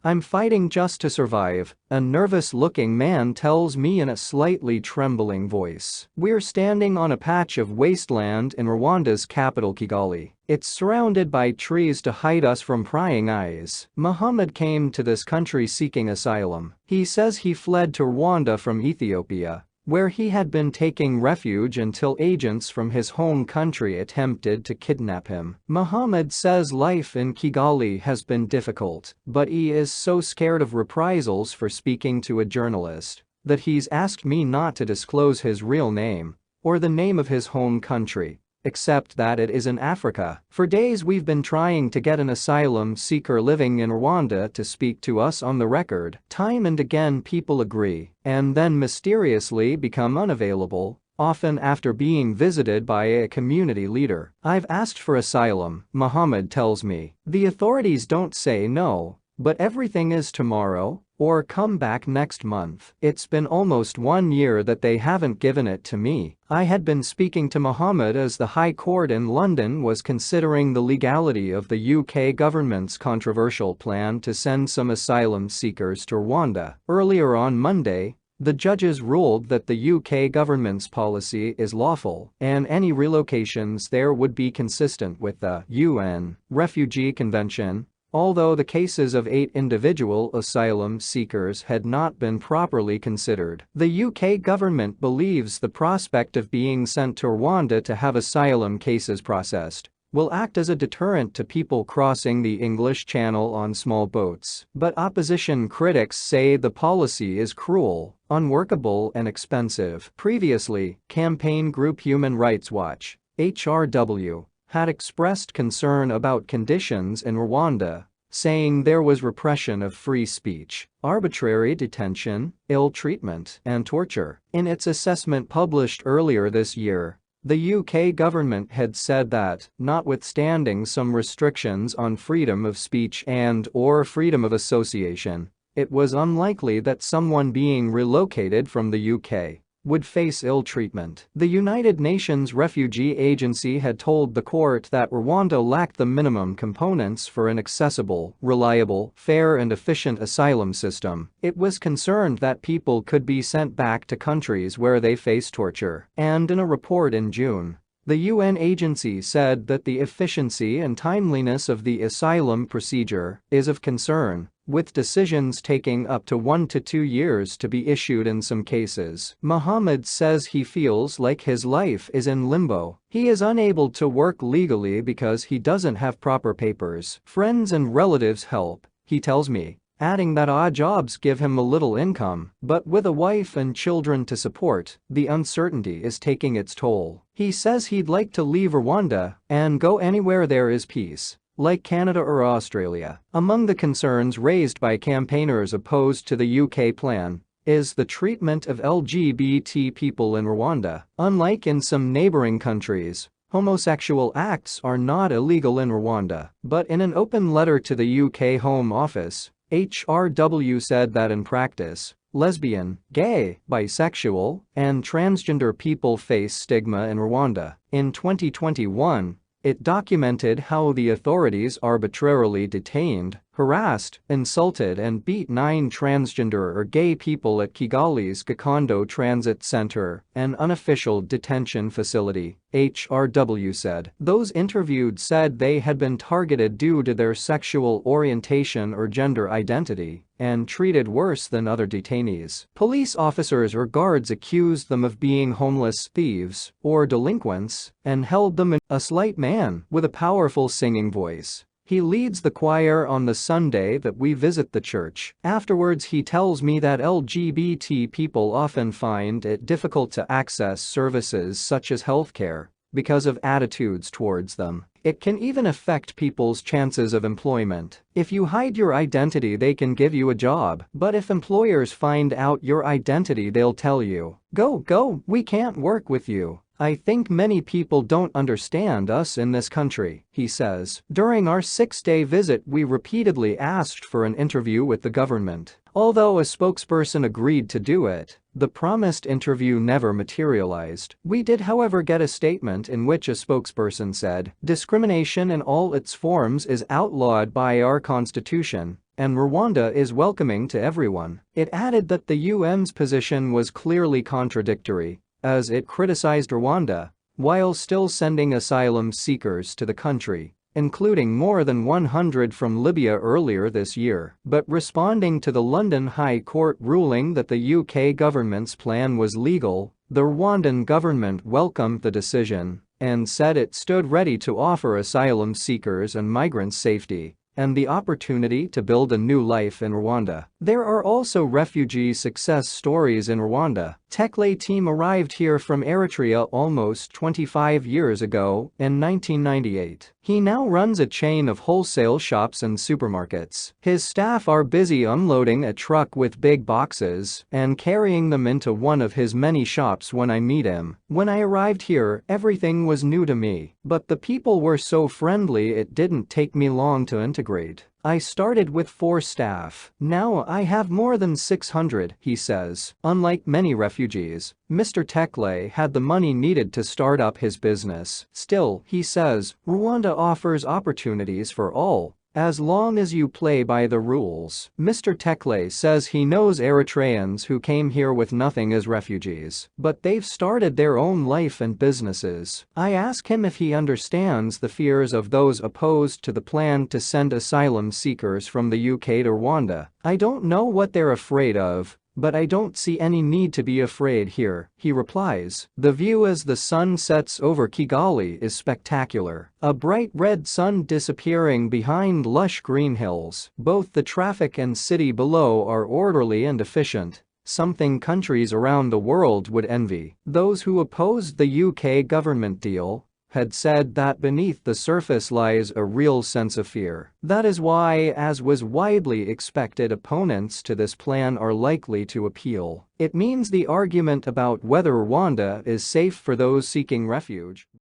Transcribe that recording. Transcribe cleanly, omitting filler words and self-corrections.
I'm fighting just to survive, a nervous-looking man tells me in a slightly trembling voice. We're standing on a patch of wasteland in Rwanda's capital Kigali. It's surrounded by trees to hide us from prying eyes. Muhammad came to this country seeking asylum. He says he fled to Rwanda from Ethiopia, where he had been taking refuge until agents from his home country attempted to kidnap him. Muhammad says life in Kigali has been difficult, but he is so scared of reprisals for speaking to a journalist that he's asked me not to disclose his real name or the name of his home country, except that it is in Africa. For days we've been trying to get an asylum seeker living in Rwanda to speak to us on the record. Time and again people agree and then mysteriously become unavailable, often after being visited by a community leader. I've asked for asylum, Muhammad tells me. The authorities don't say no, but everything is tomorrow or come back next month. It's been almost 1 year that they haven't given it to me. I had been speaking to Muhammad as the High Court in London was considering the legality of the UK government's controversial plan to send some asylum seekers to Rwanda. Earlier on Monday, the judges ruled that the UK government's policy is lawful and any relocations there would be consistent with the UN Refugee Convention, although the cases of 8 individual asylum seekers had not been properly considered. The UK government believes the prospect of being sent to Rwanda to have asylum cases processed will act as a deterrent to people crossing the English Channel on small boats. But opposition critics say the policy is cruel, unworkable and expensive. Previously, campaign group Human Rights Watch (HRW) had expressed concern about conditions in Rwanda, saying there was repression of free speech, arbitrary detention, ill treatment, and torture. In its assessment published earlier this year, the UK government had said that, notwithstanding some restrictions on freedom of speech and/or freedom of association, it was unlikely that someone being relocated from the UK would face ill treatment. The United Nations Refugee Agency had told the court that Rwanda lacked the minimum components for an accessible, reliable, fair and efficient asylum system. It was concerned that people could be sent back to countries where they face torture. And in a report in June, the UN agency said that the efficiency and timeliness of the asylum procedure is of concern, with decisions taking up to 1 to 2 years to be issued in some cases. Muhammad says he feels like his life is in limbo. He is unable to work legally because he doesn't have proper papers. Friends and relatives help, he tells me, adding that odd jobs give him a little income, but with a wife and children to support, the uncertainty is taking its toll. He says he'd like to leave Rwanda and go anywhere there is peace, like Canada or Australia. Among the concerns raised by campaigners opposed to the UK plan is the treatment of LGBT people in Rwanda. Unlike in some neighboring countries, homosexual acts are not illegal in Rwanda, but in an open letter to the UK Home Office, HRW said that in practice, lesbian, gay, bisexual, and transgender people face stigma in Rwanda. In 2021, it documented how the authorities arbitrarily detained, harassed, insulted and beat 9 transgender or gay people at Kigali's Gikondo Transit Center, an unofficial detention facility, HRW said. Those interviewed said they had been targeted due to their sexual orientation or gender identity and treated worse than other detainees. Police officers or guards accused them of being homeless thieves or delinquents and held them in. A slight man with a powerful singing voice. He leads the choir on the Sunday that we visit the church. Afterwards he tells me that LGBT people often find it difficult to access services such as healthcare because of attitudes towards them. It can even affect people's chances of employment. If you hide your identity, they can give you a job, but if employers find out your identity, they'll tell you, go, we can't work with you. I think many people don't understand us in this country, he says. During our 6-day visit, we repeatedly asked for an interview with the government. Although a spokesperson agreed to do it, the promised interview never materialized. We did, however, get a statement in which a spokesperson said, "Discrimination in all its forms is outlawed by our constitution, and Rwanda is welcoming to everyone. It added that the UN's position was clearly contradictory, as it criticized Rwanda while still sending asylum seekers to the country, including more than 100 from Libya earlier this year. But responding to the London High Court ruling that the UK government's plan was legal, the Rwandan government welcomed the decision and said it stood ready to offer asylum seekers and migrants safety and the opportunity to build a new life in Rwanda. There are also refugee success stories in Rwanda. Tekle team arrived here from Eritrea almost 25 years ago in 1998. He now runs a chain of wholesale shops and supermarkets. His staff are busy unloading a truck with big boxes and carrying them into one of his many shops when I meet him. When I arrived here, everything was new to me, but the people were so friendly it didn't take me long to integrate. I started with 4 staff. Now I have more than 600, he says. Unlike many refugees, Mr. Tekle had the money needed to start up his business. Still, he says, Rwanda offers opportunities for all, as long as you play by the rules. Mr. Tekle says he knows Eritreans who came here with nothing as refugees, but they've started their own life and businesses. I ask him if he understands the fears of those opposed to the plan to send asylum seekers from the UK to Rwanda. I don't know what they're afraid of, but I don't see any need to be afraid here, he replies. The view as the sun sets over Kigali is spectacular. A bright red sun disappearing behind lush green hills. Both the traffic and city below are orderly and efficient, something countries around the world would envy. Those who opposed the UK government deal had said that beneath the surface lies a real sense of fear. That is why, as was widely expected, opponents to this plan are likely to appeal. It means the argument about whether Rwanda is safe for those seeking refuge